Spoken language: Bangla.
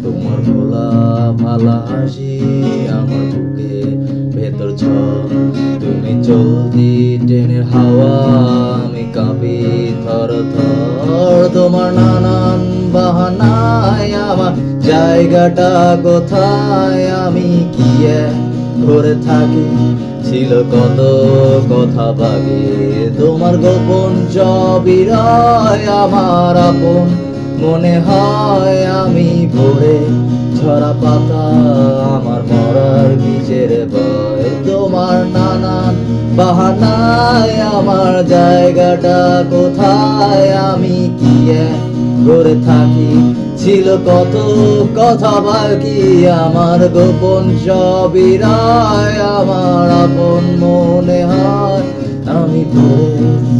তোমার ভোলা ভালা হাসি আমার বুকে ভেতর ঝড়। তুমি চলতি ট্রেনের হাওয়া, আমি কাঁপি থর থর। তোমার নানান বাহানায় আমার জায়গাটা কোথায়, আমি কি ধরে থাকি, ছিল কত কথা বাকি। তোমার গোপন জবিরায় আমার আপন মনে হয়, আমি ভরে ঝরা পাতা আমার মরার বীজের বয়। তোমার নানান বাহানায় আমার জায়গাটা কোথায়, আমি কি করে থাকি, ছিল কত কথা বাকি। আমার গোপন জবিরায় আমার আপন মনে হয়, আমি ভরে